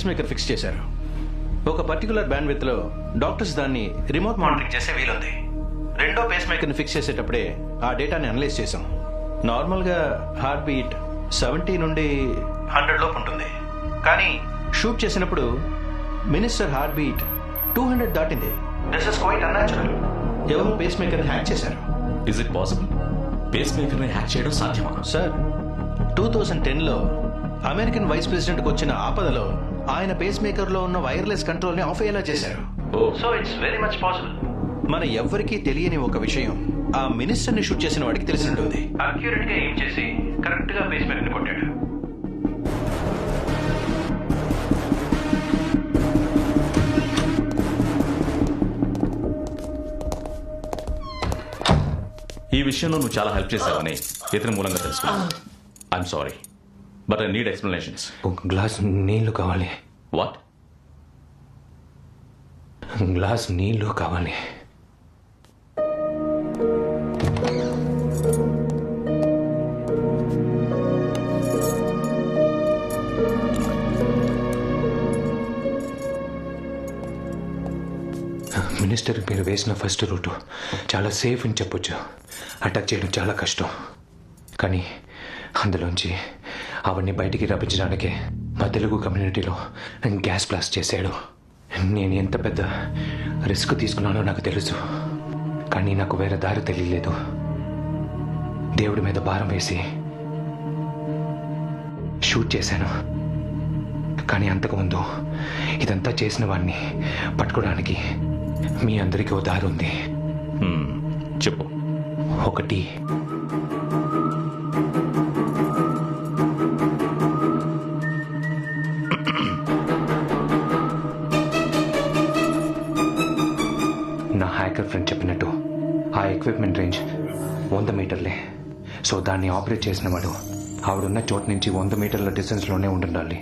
Maker fix చేశారు. ఒక particular band with లో డాక్టర్స్ దాన్ని రిమోట్ మానిటరింగ్ చేసే వీలుంది. రెండో పేస్ మేకర్ ని ఫిక్స్ చేసేటప్పుడే ఆ డేటాని అనలైజ్ చేసాం. నార్మల్ గా హార్ట్ బీట్ 70 నుండి 100 లోపు ఉంటుంది. కానీ షూట్ చేసినప్పుడు మినిస్టర్ హార్ట్ బీట్ 200 దాటింది. This is quite unnatural. ఎవరు పేస్ మేకర్ ని హ్యాక్ చేశారు. Is it possible? Pacemaker ని హ్యాక్ చేయడం సాధ్యమా? సార్, 2010లో అమెరికన్ వైస్ ప్రెసిడెంట్ కు వచ్చిన ఆపదలో ఆయన పేస్ మేకర్ లో ఉన్న వైర్లెస్ కంట్రోల్ ని ఆఫ్ అయ్యేలా చేశారు. So it's very much possible. మన ఎవ్వరికీ తెలియని ఒక విషయం ఆ మినిస్టర్ ని షూట్ చేసిన వాడికి తెలిసి ఉంటుంది. అక్యూరేట్ గా ఏం చేసి కరెక్ట్ గా పేస్ మేకర్ ని కొట్టాడు. ఈ విషయంలో నువ్వు చాలా హెల్ప్ చేశావని ఇతని మూలంగా తెలుసుకున్నాను. I'm sorry, but I need explanations. ఒక గ్లాస్ నీళ్లు కావాలి. వాట్? గ్లాస్ నీళ్లు కావాలి. మినిస్టర్ మీరు వేసిన ఫస్ట్ రూటు చాలా సేఫ్ అని చెప్పొచ్చు. అటాక్ చేయడం చాలా కష్టం. కానీ అందులోంచి అవన్నీ బయటికి రప్పించడానికే మా తెలుగు కమ్యూనిటీలో గ్యాస్ బ్లాస్ట్ చేశాడు. నేను ఎంత పెద్ద రిస్క్ తీసుకున్నానో నాకు తెలుసు. కానీ నాకు వేరే దారి తెలియలేదు. దేవుడి మీద భారం వేసి షూట్ చేశాను. కానీ అంతకుముందు ఇదంతా చేసిన వాడిని పట్టుకోవడానికి మీ అందరికీ ఓ దారి ఉంది. చెప్పు. ఒకటి, నా హ్యాకర్ ఫ్రెండ్ చెప్పినట్టు ఆ ఎక్విప్మెంట్ రేంజ్ 100 మీటర్లే. సో దాన్ని ఆపరేట్ చేసిన వాడు ఆవిడున్న చోటు నుంచి 100 మీటర్ల డిస్టెన్స్లోనే ఉండాలి.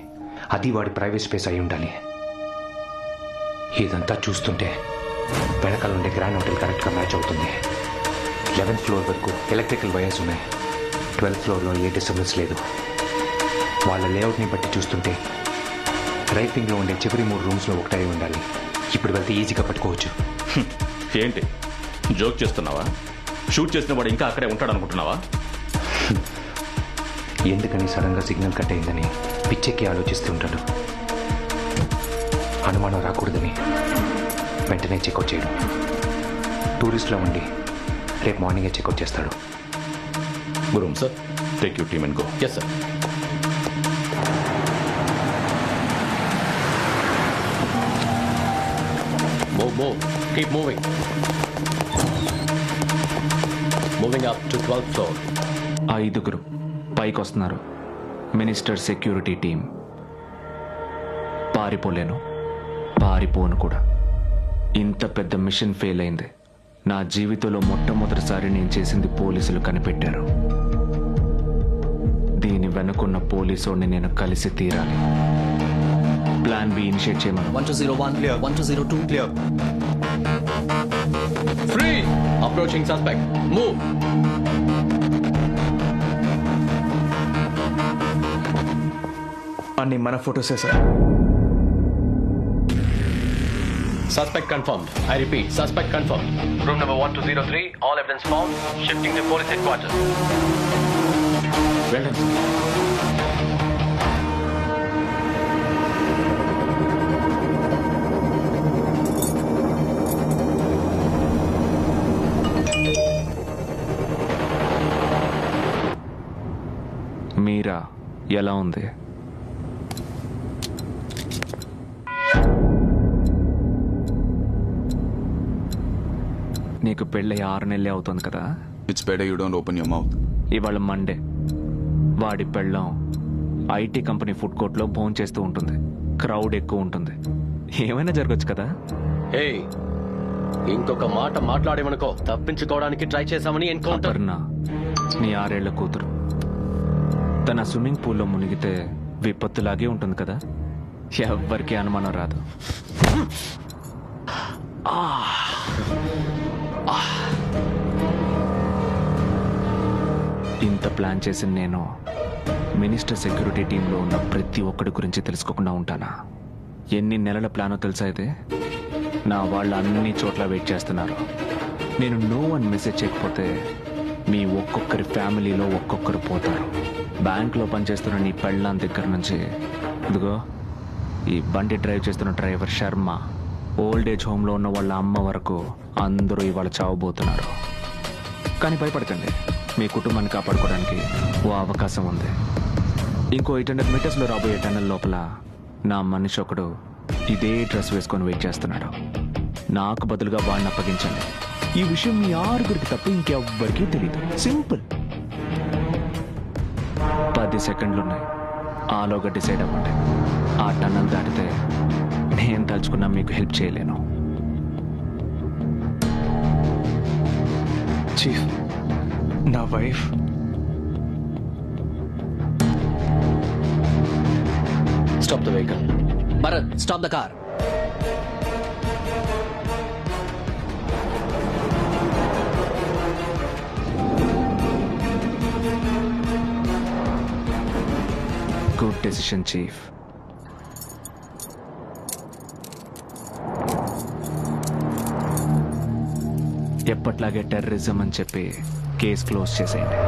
అది వాడి ప్రైవేట్ స్పేస్ అయి ఉండాలి. ఇదంతా చూస్తుంటే వెనకాల ఉండే గ్రాండ్ హోటల్ కరెక్ట్గా మ్యాచ్ అవుతుంది. 11th ఫ్లోర్ వరకు ఎలక్ట్రికల్ వైర్స్ ఉన్నాయి. 12th ఫ్లోర్లో ఏ డిస్టర్బెన్స్ లేదు. వాళ్ళ లేఅవుట్ని బట్టి చూస్తుంటే రైట్ వింగ్లో ఉండే చివరి 3 రూమ్స్లో ఒకటై ఉండాలి. ఇప్పుడు వెళ్తే ఈజీగా పట్టుకోవచ్చు. ఏంటి జోక్ చేస్తున్నావా? షూట్ చేసిన వాడు ఇంకా అక్కడే ఉంటాడు అనుకుంటున్నావా? ఎందుకని సడన్గా సిగ్నల్ కట్ అయిందని పిచ్చెక్కి ఆలోచిస్తుంటాడు. అనుమానం రాకూడదని వెంటనే చెక్అవుట్ చేయడం. టూరిస్ట్లో ఉండి రేపు మార్నింగే చెక్అవుట్ చేస్తాడు. గురూమ్ sir, take you team and go. Yes sir. Move. Keep moving. Moving up to 12th floor. 5 పైకి వస్తున్నారు. Minister security team. పారిపోలేను, పారిపోను కూడా. ఇంత పెద్ద మిషన్ ఫెయిల్ అయింది. నా జీవితంలో మొట్టమొదటిసారి నేను చేసింది పోలీసులు కనిపెట్టారు. దీని వెనుకున్న పోలీసుని నేను కలిసి తీరాలి. ప్లాన్ బి ఇనిషియేట్ చేయమను. 1201 clear. 1202 clear. Free. Approaching suspect. Move. అన్ని మన ఫోటోసే sir. Suspect confirmed. I repeat, suspect confirmed. Room number 1203. All evidence found. Shifting to police headquarters. వెళ్ళండి. మీరా ఎలా ఉంది? నీకు పెళ్ళి 6 నెలలే అవుతుంది కదా. It's better you don't open your mouth. ఇవాళ మండే. వాడి పెళ్ళం ఐటీ కంపెనీ ఫుడ్ కోర్ట్లో భోజనం చేస్తూ ఉంటుంది. క్రౌడ్ ఎక్కువ ఉంటుంది. ఏమైనా జరగచ్చు కదా. హే, ఇంకొక మాట మాట్లాడేమనుకో తప్పించుకోవడానికి ట్రై చేశామని ఎన్కౌంటర్. అపర్ణ, నీ 6 ఏళ్ల కూతురు. తన స్విమ్మింగ్ పూల్లో మునిగితే విపత్తులాగే ఉంటుంది కదా. ఎవ్వరికీ అనుమానం రాదు. ఇంత ప్లాన్ చేసిన నేను మినిస్టర్ సెక్యూరిటీ టీంలో ఉన్న ప్రతి ఒక్కడి గురించి తెలుసుకోకుండా ఉంటానా? ఎన్ని నెలల ప్లానో తెలుసా అయితే? నా వాళ్ళు అన్ని చోట్ల వెయిట్ చేస్తున్నారు. నేను నో అని మెసేజ్ చేయకపోతే మీ ఒక్కొక్కరి ఫ్యామిలీలో ఒక్కొక్కరు పోతారు. బ్యాంక్లో పనిచేస్తున్న నీ పెళ్ళాం దగ్గర నుంచి ఇదిగో ఈ బండి డ్రైవ్ చేస్తున్న డ్రైవర్ శర్మ, ఓల్డ్ ఏజ్ హోమ్లో ఉన్న వాళ్ళ అమ్మ వరకు అందరూ ఇవాళ చావబోతున్నారు. కానీ భయపడకండి, మీ కుటుంబాన్ని కాపాడుకోవడానికి ఓ అవకాశం ఉంది. ఇంకో 800 మీటర్స్లో రాబోయే టన్నెల్ లోపల నా మనిషి ఒకడు ఇదే డ్రెస్ వేసుకొని వెయిట్ చేస్తున్నాడు. నాకు బదులుగా వాడిని అప్పగించండి. ఈ విషయం మీ 6గురికి తప్ప ఇంకెవ్వరికీ తెలియదు. సింపుల్. 10 సెకండ్లున్నాయి. ఆలోగా డిసైడ్ అవ్వండి. ఆ టన్నెల్ దాటితే నేను తలుచుకున్నా మీకు హెల్ప్ చేయలేను. చీఫ్, నా wife Stop the vehicle. Bharat, stop the car. Good decision chief. ఎప్పట్లాగే టెర్రరిజం అని చెప్పి కేసు క్లోజ్ చేసేయండి.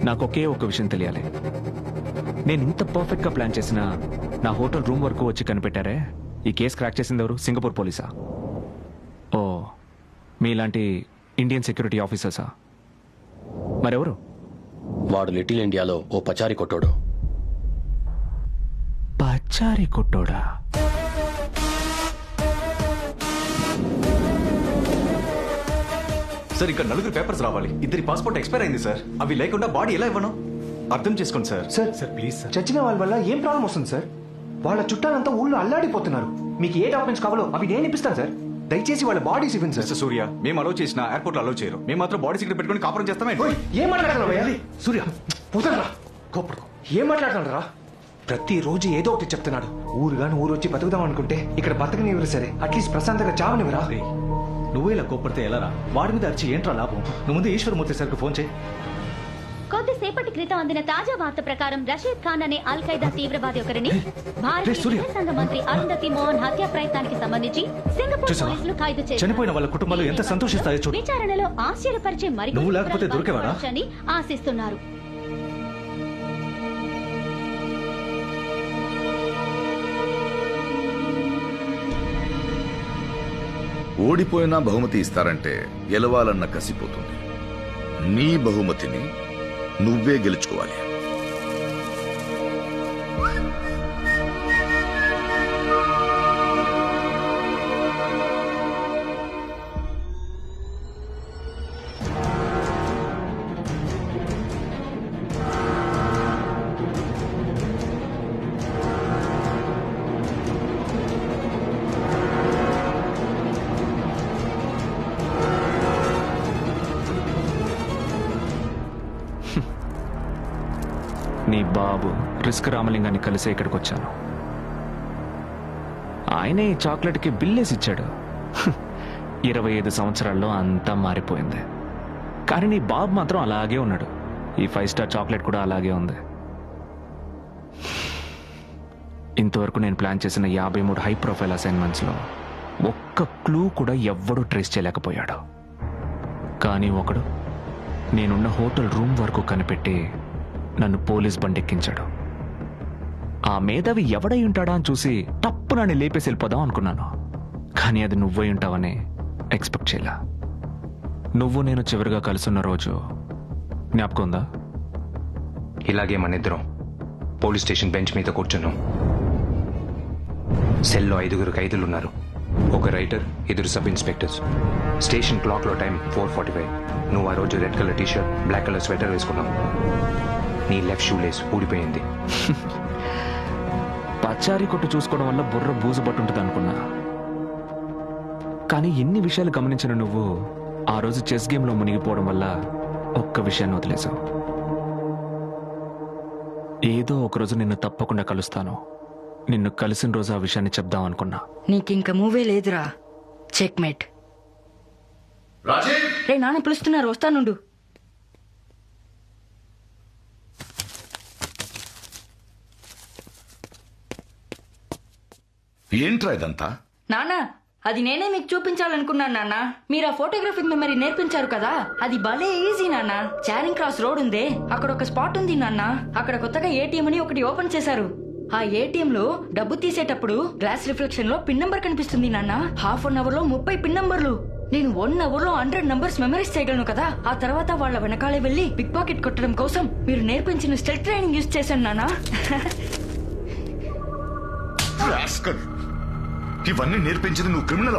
నాకు ఒకే ఒక విషయం తెలియాలి. నేను ఇంత పర్ఫెక్ట్గా ప్లాన్ చేసిన నా హోటల్ రూమ్ వరకు వచ్చి కనిపెట్టారే, ఈ కేసు క్రాక్ చేసింది ఎవరు? సింగపూర్ పోలీసా? ఓ, మీలాంటి ఇండియన్ సెక్యూరిటీ ఆఫీసర్సా? మరెవరు? వాడు లిటిల్ ఇండియాలో ఓ పచారి కొట్టోడు. పచారి కొట్టోడా? సార్ ఇక్కడ 4 పేపర్స్ రావాలి. 2 పాస్పోర్ట్ ఎక్స్పైర్ అయింది సార్. అవి లేకుండా బాడీ ఎలా ఇవ్వను? అర్థం చేసుకోండి సార్. Sir please sir. చచ్చిన వాళ్ళ వల్ల ఏం ప్రాబ్లం వస్తుంది సార్? వాళ్ళ చుట్టాలంతా ఊళ్ళో అల్లాడిపోతున్నారు. మీకు ఏ డాక్యుమెంట్స్ కావాలో అవి నేను ఇప్పిస్తాను సార్. దయచేసి వాళ్ళ బాడీస్ ఇవ్వండి సార్. మిస్టర్ సూర్య, మేము అలో చేసిన ఎయిర్పోర్ట్ లో అలో చేయరు. మేము మాత్రం బాడీ ఇక్కడ పెట్టుకుని కాపురం చేస్తామే. ఏం మాట్లాడుతున్నావు సూర్య? పోతారా? కోపడు. ఏం మాట్లాడుతున్నారా? ప్రతిరోజు ఏదో ఒకటి చెప్తున్నాడు. ఊరుగాని ఊరు వచ్చి బతుకుదాం అనుకుంటే ఇక్కడ బతకనివ్వరు సరే, అట్లీస్ట్ ప్రశాంతంగా చావనివ్వరా? నువ్వే ఇలా కోపడితే ఎలా రా? వాడి మీద అరిచి ఏంట్రా లాభం? నువ్వు ముందు ఈశ్వరమూర్తి సార్కి ఫోన్ చేయి. కొద్దిసేపటి క్రితం అందిన తాజా వార్త ప్రకారం రషీద్ ఖాన్ అనే అల్ ఖైదా తీవ్రవాది ఒకరిని భారతీయ విదేశాంగ మంత్రి అరుంధతి మోహన్ హత్య ప్రయత్నానికి సంబంధించి సింగపూర్ పోలీసులు ఖైదు చేశారు. చనిపోయిన వాళ్ళ కుటుంబాలు ఎంత సంతోషిస్తాయో చూడు. విచారణలో ఆశ్చర్యపరిచే నువ్వు లేకపోతే దొరికేవాడా? అని ఆశిస్తున్నారు. ఓడిపోయినా బహుమతి ఇస్తారంటే గెలవాలన్న కసిపోతుంది. నీ బహుమతిని నువ్వే గెలుచుకోవాలి. నీ బాబు రిస్క్ రామలింగాన్ని కలిసి ఇక్కడికి వచ్చాను. ఆయనే ఈ చాక్లెట్కి బిల్లేసి ఇచ్చాడు. 25 సంవత్సరాల్లో అంతా మారిపోయింది. కానీ నీ బాబు మాత్రం అలాగే ఉన్నాడు. ఈ 5 స్టార్ చాక్లెట్ కూడా అలాగే ఉంది. ఇంతవరకు నేను ప్లాన్ చేసిన 53 హై ప్రొఫైల్ అసైన్మెంట్స్లో ఒక్క క్లూ కూడా ఎవ్వడూ ట్రేస్ చేయలేకపోయాడు. కానీ ఒకడు నేనున్న హోటల్ రూమ్ వరకు కనిపెట్టి నన్ను పోలీస్ బండెక్కించాడు. ఆ మేధావి ఎవడై ఉంటాడా అని చూసి టప్పు నన్ను లేపేసి వెళ్ళిపోదాం అనుకున్నాను. కానీ అది నువ్వై ఉంటావని ఎక్స్పెక్ట్ చేయలా. నువ్వు నేను చివరిగా కలుసున్న రోజు జ్ఞాపకం ఉందా? ఇలాగే మన ఇద్దరం పోలీస్ స్టేషన్ బెంచ్ మీద కూర్చున్నాం. సెల్లో 5 ఖైదీలు ఉన్నారు. ఒక రైటర్, 2 సబ్ ఇన్స్పెక్టర్స్. స్టేషన్ క్లాక్లో టైం 4:45. నువ్వు ఆ రోజు red colour T shirt, black colour sweater వేసుకున్నావు. నీ లెఫ్ట్ షూ లేస్ ఊడిపోయింది. పచారీ కొట్టు చూసుకోవడం వల్ల బుర్ర బూజు పట్టుంటుంది అనుకున్నా. కానీ ఎన్ని విషయాలు గమనించిన నువ్వు ఆ రోజు చెస్ గేమ్లో మునిగిపోవడం వల్ల ఒక్క విషయాన్ని వదిలేశావు. ఏదో ఒకరోజు నిన్ను తప్పకుండా కలుస్తాను. నిన్ను కలిసిన రోజు ఆ విషయాన్ని చెప్దాం అనుకున్నా. నీకింక మూవే లేదురా. చెక్మేట్. రాజీవ్ రే నాన్న పిలుస్తున్నారు, వస్తానుండు. ఏంట్రా ఇదంతా? నాన్న అది నేనే మీకు చూపించాలనుకున్నాను నాన్న. మీరు ఆ ఫోటోగ్రఫిక్ మెమరీ నేర్పించారు కదా, అది భలే ఈజీ నాన్న. చారింగ్ క్రాస్ రోడ్ ఉందే, అక్కడ ఒక స్పాట్ ఉంది నాన్న. అక్కడ కొత్తగా ఏటీఎం అని ఒకటి ఓపెన్ చేశారు. ఆ ఏటీఎం లో డబ్బు తీసేటప్పుడు గ్లాస్ రిఫ్లెక్షన్ లో పిన్ నంబర్ కనిపిస్తుంది నాన్న. హాఫ్ అన్ అవర్ లో 30 పిన్ నంబర్లు. నేను 1 అవర్ లో 100 నంబర్స్ మెమరైజ్ చేయగలను కదా. ఆ తర్వాత వాళ్ళ వెనకాలే వెళ్లి పిక్ పాకెట్ కొట్టడం కోసం మీరు నేర్పించిన స్టెల్ ట్రైనింగ్ యూజ్ చేశాను నాన్న. రాస్కల్. ఇవన్నీ నేర్పించింది నువ్వు క్రిమినల్